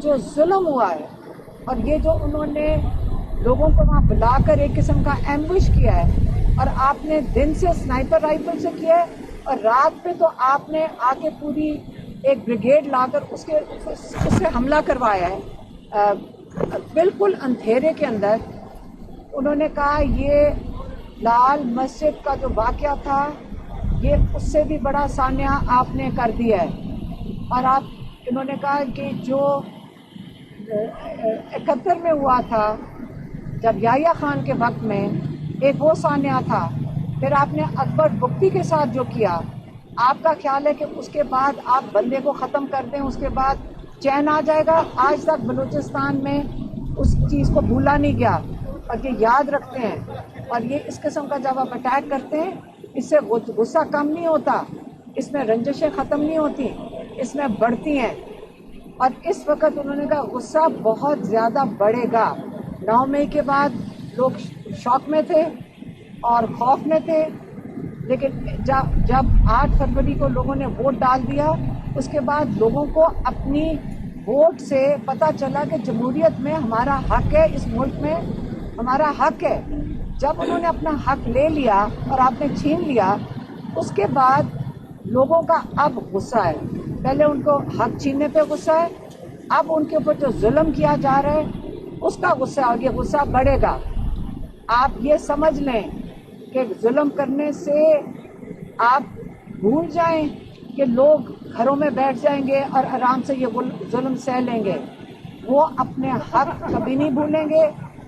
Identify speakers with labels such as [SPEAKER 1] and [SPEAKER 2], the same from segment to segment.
[SPEAKER 1] جو ظلم ہوا ہے اور یہ جو انہوں نے لوگوں کو وہاں بلا کر ایک قسم کا ایمبوش کیا ہے، اور آپ نے دن سے سنائپر رائفل سے کیا ہے اور رات پہ تو آپ نے آ کے پوری ایک بریگیڈ لا کر اس سے حملہ کروایا ہے بالکل اندھیرے کے اندر۔ انہوں نے کہا یہ لال مسجد کا جو واقعہ تھا یہ اس سے بھی بڑا سانحہ آپ نے کر دیا ہے، اور انہوں نے کہا کہ جو 71 میں ہوا تھا جب یحییٰ خان کے وقت میں ایک وہ سانحہ تھا، پھر آپ نے اکبر بگٹی کے ساتھ جو کیا، آپ کا خیال ہے کہ اس کے بعد آپ بندے کو ختم کر دیں، اس کے بعد چین آ جائے گا؟ آج تک بلوچستان میں اس چیز کو بھولا نہیں گیا اور یہ یاد رکھتے ہیں، اور یہ اس قسم کا جب آپ اٹیک کرتے ہیں اس سے غصہ کم نہیں ہوتا، اس میں رنجشیں ختم نہیں ہوتی، اس میں بڑھتی ہیں، اور اس وقت انہوں نے کہا غصہ بہت زیادہ بڑھے گا۔ 9 مئی کے بعد لوگ شوق میں تھے اور خوف میں تھے، لیکن جب 8 فروری کو لوگوں نے ووٹ ڈال دیا، اس کے بعد لوگوں کو اپنی ووٹ سے پتہ چلا کہ جمہوریت میں ہمارا حق ہے، اس ملک میں ہمارا حق ہے۔ جب انہوں نے اپنا حق لے لیا اور آپ نے چھین لیا، اس کے بعد لوگوں کا اب غصہ ہے۔ پہلے ان کو حق چھیننے پہ غصہ ہے، اب ان کے اوپر جو ظلم کیا جا رہا ہے اس کا غصہ، اور یہ غصہ بڑھے گا۔ آپ یہ سمجھ لیں کہ ظلم کرنے سے آپ بھول جائیں کہ لوگ گھروں میں بیٹھ جائیں گے اور آرام سے یہ ظلم سہ لیں گے، وہ اپنے حق کبھی نہیں بھولیں گے۔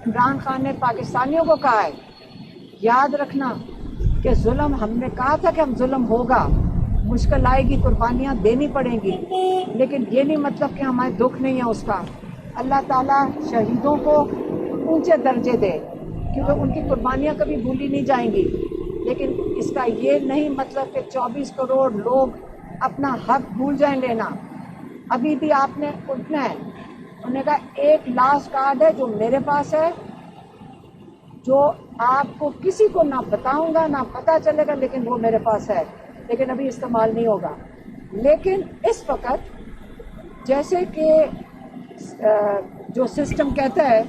[SPEAKER 1] عمران خان نے پاکستانیوں کو کہا ہے یاد رکھنا کہ ظلم، ہم نے کہا تھا کہ ہم ظلم ہوگا، مشکل آئے گی، قربانیاں دینی پڑیں گی، لیکن یہ نہیں مطلب کہ ہمارے دکھ نہیں ہے اس کا۔ اللہ تعالیٰ شہیدوں کو اونچے درجے دے کیونکہ ان کی قربانیاں کبھی بھولی نہیں جائیں گی، لیکن اس کا یہ نہیں مطلب کہ 24 کروڑ لوگ اپنا حق بھول جائیں لینا۔ ابھی بھی آپ نے اٹھنا ہے۔ انہوں نے کہا ایک لاسٹ کارڈ ہے جو میرے پاس ہے، جو آپ کو کسی کو نہ بتاؤں گا نہ پتہ چلے گا، لیکن وہ میرے پاس ہے، لیکن ابھی استعمال نہیں ہوگا۔ لیکن اس وقت جیسے کہ جو سسٹم کہتا ہے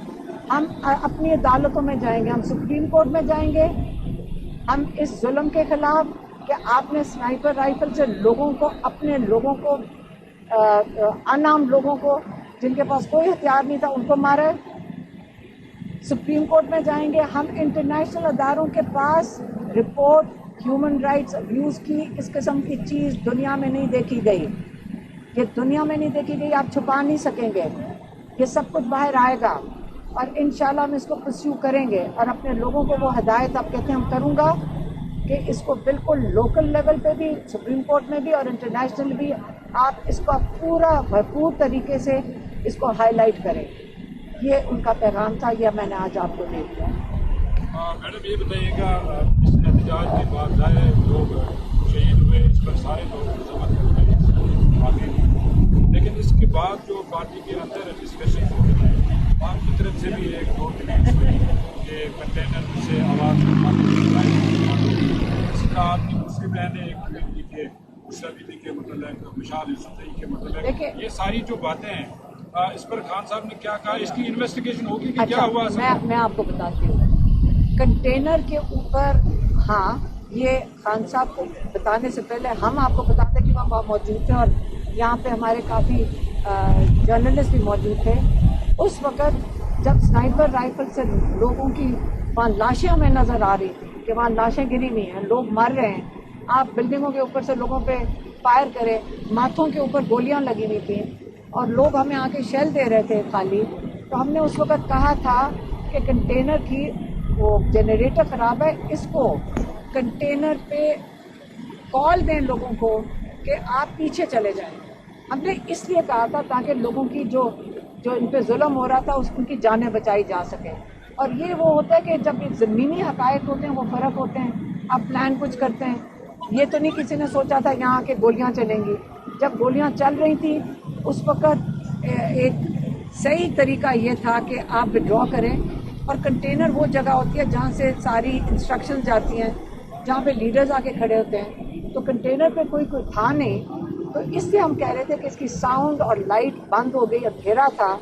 [SPEAKER 1] ہم اپنی عدالتوں میں جائیں گے، ہم سپریم کورٹ میں جائیں گے، ہم اس ظلم کے خلاف کہ آپ نے سنائپر رائفل سے لوگوں کو، اپنے لوگوں کو، انعام لوگوں کو جن کے پاس کوئی ہتھیار نہیں تھا ان کو مارا ہے۔ سپریم کورٹ میں جائیں گے، ہم انٹرنیشنل اداروں کے پاس رپورٹ ہیومن رائٹس ابیوز کی، اس قسم کی چیز دنیا میں نہیں دیکھی گئی، یہ دنیا میں نہیں دیکھی گئی، آپ چھپا نہیں سکیں گے، یہ سب کچھ باہر آئے گا، اور انشاءاللہ ہم اس کو پرسیو کریں گے، اور اپنے لوگوں کو وہ ہدایت آپ کہتے ہیں ہم کروں گا کہ اس کو بالکل لوکل لیول پہ بھی، سپریم کورٹ میں بھی اور انٹرنیشنل بھی آپ اس کا پورا بھرپور طریقے سے اس کو ہائی لائٹ کریں۔ یہ ان کا پیغام تھا، یہ میں نے آج آپ کو دے دیا۔
[SPEAKER 2] میڈم یہ بتائیے گا اس احتجاج کے بعد ظاہر ہے لوگ شہید ہوئے، اس پر سارے لوگ آگے، لیکن اس کے بعد جو پارٹی کے اندر ڈسکشن ہو رہی ہے، آپ کی طرف سے بھی ایک دو ڈیمانڈ ہوئی کہ کنٹینر سے آواز اسی طرح آپ کی دوسری بہن نے ایک کی کہ علی کے متعلق، مشال یوسفزئی کے متعلق، یہ ساری جو باتیں ہیں اس پر خان صاحب نے کیا کہا؟ اس کی انویسٹیگیشن ہوگی کہ کیا ہوا؟
[SPEAKER 1] میں آپ کو بتاتی ہوں کنٹینر کے اوپر، ہاں یہ خان صاحب کو بتانے سے پہلے ہم آپ کو بتاتے کہ وہاں موجود تھے اور یہاں پہ ہمارے کافی جرنلسٹ بھی موجود تھے۔ اس وقت جب سنائپر رائفل سے لوگوں کی وہاں لاشیں ہمیں نظر آ رہی تھی کہ وہاں لاشیں گری ہوئی ہیں، لوگ مر رہے ہیں، آپ بلڈنگوں کے اوپر سے لوگوں پہ فائر کرے، ماتھوں کے اوپر گولیاں لگی ہوئی تھیں اور لوگ ہمیں آ کے شیل دے رہے تھے خالی، تو ہم نے اس وقت کہا تھا کہ کنٹینر کی وہ جنریٹر خراب ہے، اس کو کنٹینر پہ کال دیں لوگوں کو کہ آپ پیچھے چلے جائیں۔ ہم نے اس لیے کہا تھا تاکہ لوگوں کی جو ان پہ ظلم ہو رہا تھا ان کی جانیں بچائی جا سکے، اور یہ وہ ہوتا ہے کہ جب زمینی حقائق ہوتے ہیں وہ فرق ہوتے ہیں، آپ پلان کچھ کرتے ہیں، یہ تو نہیں کسی نے سوچا تھا یہاں کے گولیاں چلیں گی۔ جب گولیاں چل رہی تھیں اس وقت ایک صحیح طریقہ یہ تھا کہ آپ وڈرا کریں، اور کنٹینر وہ جگہ ہوتی ہے جہاں سے ساری انسٹرکشن جاتی ہیں، جہاں پہ لیڈرز آ کے کھڑے ہوتے ہیں، تو کنٹینر پہ کوئی تھا نہیں، تو اس سے ہم کہہ رہے تھے کہ اس کی ساؤنڈ اور لائٹ بند ہو گئی، اندھیرا تھا،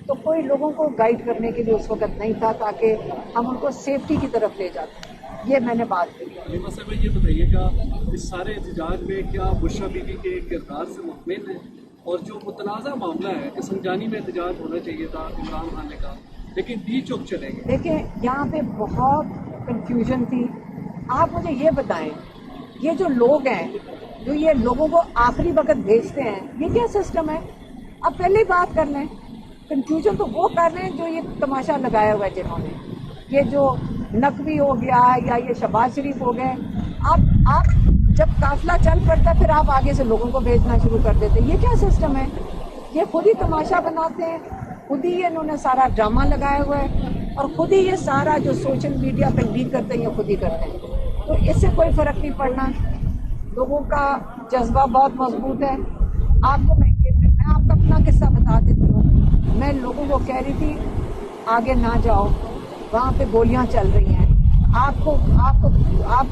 [SPEAKER 1] تو کوئی لوگوں کو گائیڈ کرنے کے لیے اس وقت نہیں تھا تاکہ ہم ان کو سیفٹی کی طرف لے جاتے. یہ میں نے بات کی.
[SPEAKER 3] حلیمہ صاحبہ یہ بتائیے گا اس سارے احتجاج میں کیا بشرا بی بی کے کردار سے مطمئن ہے؟ اور جو متنازع معاملہ ہے کہ سنجانی میں احتجاج ہونا چاہیے تھا عمران خان نے کہا، لیکن ڈی چوک چلے گئے.
[SPEAKER 1] دیکھیں یہاں پہ بہت کنفیوژن تھی. آپ مجھے یہ بتائیں، یہ جو لوگ ہیں جو یہ لوگوں کو آخری وقت بھیجتے ہیں، یہ کیا سسٹم ہے؟ اب پہلے ہی بات کر لیں. کنفیوژن تو وہ کر رہے ہیں جو یہ تماشا لگایا ہوا ہے جنہوں نے، یہ جو نقوی ہو گیا یا یہ شہباز شریف ہو گئے. آپ جب قافلہ چل پڑتا پھر آپ آگے سے لوگوں کو بھیجنا شروع کر دیتے. یہ کیا سسٹم ہے؟ یہ خود ہی تماشا بناتے ہیں، خود ہی انہوں نے سارا ڈرامہ لگایا ہوا ہے، اور خود ہی یہ سارا جو سوشل میڈیا پہ لیک کرتے ہیں یہ خود ہی کرتے ہیں. تو اس سے کوئی فرق نہیں پڑنا. لوگوں کا جذبہ بہت مضبوط ہے. آپ کو میں آپ کا اپنا قصہ بتا دیتی ہوں. میں لوگوں کو کہہ رہی تھی آگے نہ جاؤ، وہاں پہ گولیاں چل رہی ہیں، آپ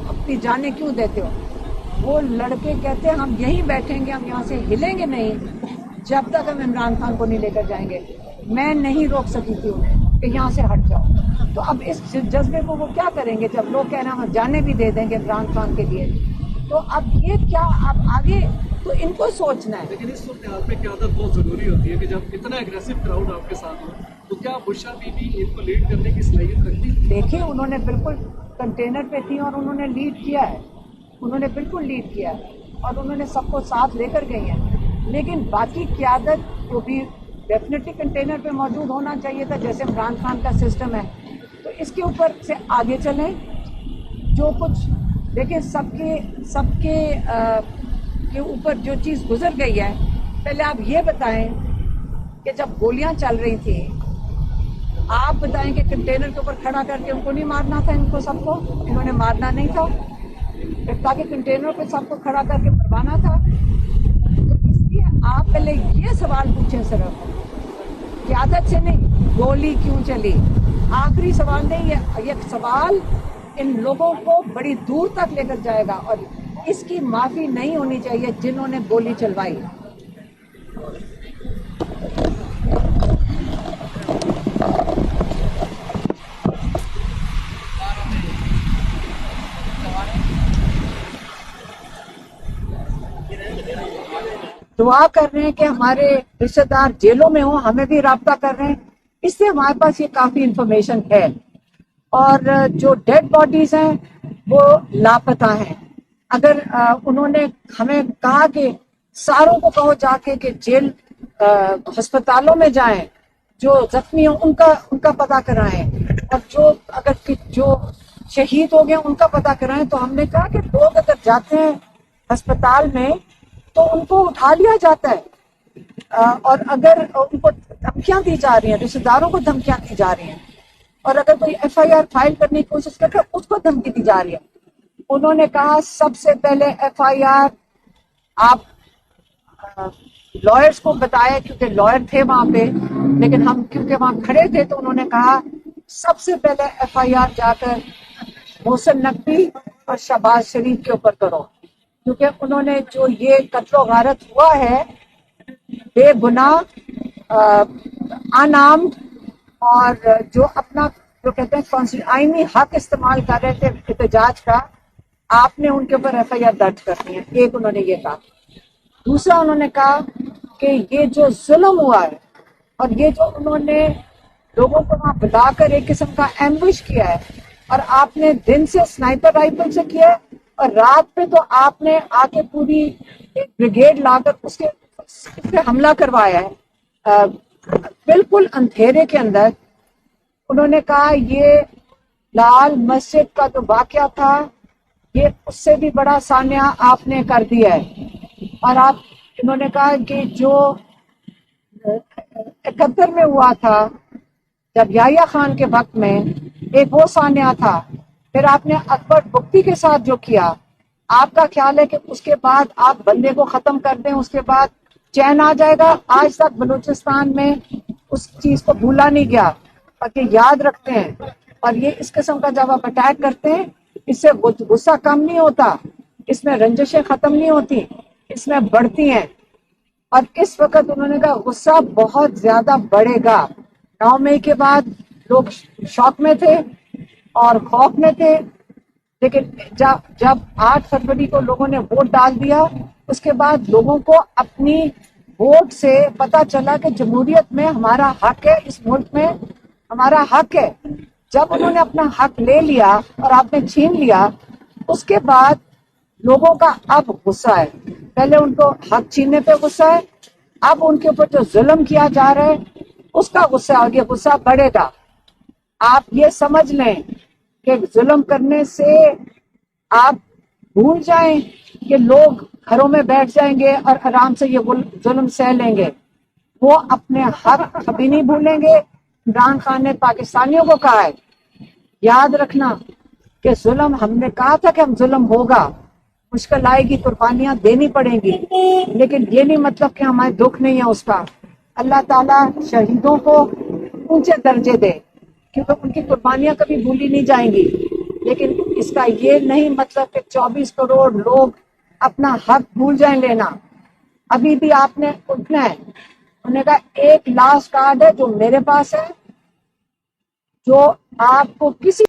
[SPEAKER 1] اپنی جانیں کیوں دیتے ہو؟ وہ لڑکے کہتے ہیں ہم یہیں بیٹھیں گے، ہم یہاں سے ہلیں گے نہیں جب تک ہم عمران خان کو نہیں لے کر جائیں گے. میں نہیں روک سکی تھی انہیں کہ یہاں سے ہٹ جاؤ. تو اب اس جذبے کو وہ کیا کریں گے جب لوگ کہہ رہے ہیں ہم جانے بھی دے دیں گے عمران خان کے لیے؟ تو اب یہ کیا اب آگے تو ان کو سوچنا ہے.
[SPEAKER 3] لیکن اس صورتحال میں قیادت بہت ضروری ہوتی ہے کہ جب اتنا اگریسو کراؤڈ آپ کے ساتھ ہو تو کیا بشرا بی بی ان کو لیڈ کرنے کی صلاحیت رکھتی ہے؟
[SPEAKER 1] دیکھیں انہوں نے بالکل کنٹینر پہ تھی اور انہوں نے لیڈ کیا ہے، انہوں نے بالکل لیڈ کیا ہے اور انہوں نے سب کو ساتھ لے کر گئی ہیں. لیکن باقی قیادت کو بھی ڈیفینیٹلی کنٹینر پہ موجود ہونا چاہیے تھا جیسے عمران خان کا سسٹم ہے. تو اس کے اوپر سے آگے چلیں. جو کچھ دیکھیں سب کے اوپر جو چیز گزر گئی ہے، پہلے آپ یہ بتائیں کہ جب گولیاں چل رہی تھیں آپ بتائیں کہ کنٹینر کے اوپر کھڑا کر کے ان کو نہیں مارنا تھا؟ ان کو سب کو انہوں نے مارنا نہیں تھا تاکہ کنٹینر پہ سب کو کھڑا کر کے مروانا تھا. تو اس لیے آپ پہلے یہ سوال پوچھیں صرف قیادت سے نہیں گولی کیوں چلی. آخری سوال نہیں، یہ سوال ان لوگوں کو بڑی دور تک لے کر جائے گا اور اس کی معافی نہیں ہونی چاہیے جنہوں نے گولی چلوائی. دعا کر رہے ہیں کہ ہمارے رشتہ دار جیلوں میں ہوں، ہمیں بھی رابطہ کر رہے ہیں. اس سے ہمارے پاس یہ کافی انفارمیشن ہے. اور جو ڈیڈ باڈیز ہیں وہ لاپتہ ہیں. اگر انہوں نے ہمیں کہا کہ ساروں کو کہو جا کے کہ جیل ہسپتالوں میں جائیں، جو زخمی ہیں ان کا پتہ کرائیں، اور جو شہید ہو گئے ان کا پتہ کرائیں. تو ہم نے کہا کہ لوگ اگر جاتے ہیں ہسپتال میں تو ان کو اٹھا لیا جاتا ہے، اور اگر ان کو دھمکیاں دی جا رہی ہیں، رشتہ داروں کو دھمکیاں دی جا رہی ہیں، اور اگر کوئی ایف آئی آر فائل کرنے کی کوشش کرتا ہے اس کو دھمکی دی جا رہی ہے. انہوں نے کہا سب سے پہلے ایف آئی آر آپ لائرز کو بتائے، کیونکہ لائر تھے وہاں پہ، لیکن ہم کیونکہ وہاں کھڑے تھے تو انہوں نے کہا سب سے پہلے ایف آئی آر جا کر محسن نقوی اور شہباز شریف کے اوپر کرو، کیونکہ انہوں نے جو یہ قتل و غارت ہوا ہے بے گناہ انارمڈ، اور جو اپنا جو کہتے ہیں آئینی حق استعمال کر رہے تھے احتجاج کا، آپ نے ان کے اوپر ایف آئی آر درج کرنی ہے. ایک انہوں نے یہ کہا. دوسرا انہوں نے کہا کہ یہ جو ظلم ہوا ہے اور یہ جو انہوں نے لوگوں کو وہاں بلا کر ایک قسم کا ایمبش کیا ہے، اور آپ نے دن سے سنائپر رائفل سے کیا ہے اور رات میں تو آپ نے آ کے پوری ایک بریگیڈ لا کر اس پہ حملہ کروایا ہے بالکل اندھیرے کے اندر. انہوں نے کہا یہ لال مسجد کا جو واقعہ تھا یہ اس سے بھی بڑا سانحہ آپ نے کر دیا ہے. اور انہوں نے کہا کہ جو 71 میں ہوا تھا جب یحییٰ خان کے وقت میں ایک وہ سانحہ تھا، پھر آپ نے اکبر بگٹی کے ساتھ جو کیا، آپ کا خیال ہے کہ اس کے بعد آپ بندے کو ختم کر دیں اس کے بعد چین آ جائے گا؟ آج تک بلوچستان میں اس چیز کو بھولا نہیں گیا، بلکہ یاد رکھتے ہیں. اور یہ اس قسم کا جب آپ اٹیک کرتے ہیں اس سے غصہ کم نہیں ہوتا، اس میں رنجشیں ختم نہیں ہوتی. اس میں بڑھتی ہیں، اور اس وقت انہوں نے کہا غصہ بہت زیادہ بڑھے گا۔ 9 مئی کے بعد لوگ شوق میں تھے اور خوف میں تھے، لیکن جب 8 فروری کو لوگوں نے ووٹ ڈال دیا، اس کے بعد لوگوں کو اپنی ووٹ سے پتا چلا کہ جمہوریت میں ہمارا حق ہے، اس ملک میں ہمارا حق ہے۔ جب انہوں نے اپنا حق لے لیا اور آپ نے چھین لیا، اس کے بعد لوگوں کا اب غصہ ہے۔ پہلے ان کو حق چھیننے پہ غصہ ہے، اب ان کے اوپر جو ظلم کیا جا رہا ہے اس کا غصہ، اور یہ غصہ بڑھے گا۔ آپ یہ سمجھ لیں کہ ظلم کرنے سے آپ بھول جائیں کہ لوگ گھروں میں بیٹھ جائیں گے اور آرام سے یہ ظلم سہ لیں گے۔ وہ اپنے حق کبھی نہیں بھولیں گے۔ عمران خان نے پاکستانیوں کو کہا ہے، یاد رکھنا کہ ظلم، ہم نے کہا تھا کہ ہم ظلم ہوگا، مشکل آئے گی، قربانیاں دینی پڑیں گی، لیکن یہ نہیں مطلب کہ ہمارے دکھ نہیں ہے اس کا۔ اللہ تعالیٰ شہیدوں کو اونچے درجے دے، کیونکہ ان کی قربانیاں کبھی بھولی نہیں جائیں گی، لیکن اس کا یہ نہیں مطلب کہ 24 کروڑ لوگ اپنا حق بھول جائیں لینا۔ ابھی بھی آپ نے اٹھنا ہے۔ انہوں نے کہا ایک لاسٹ کارڈ ہے جو میرے پاس ہے، جو آپ کو کسی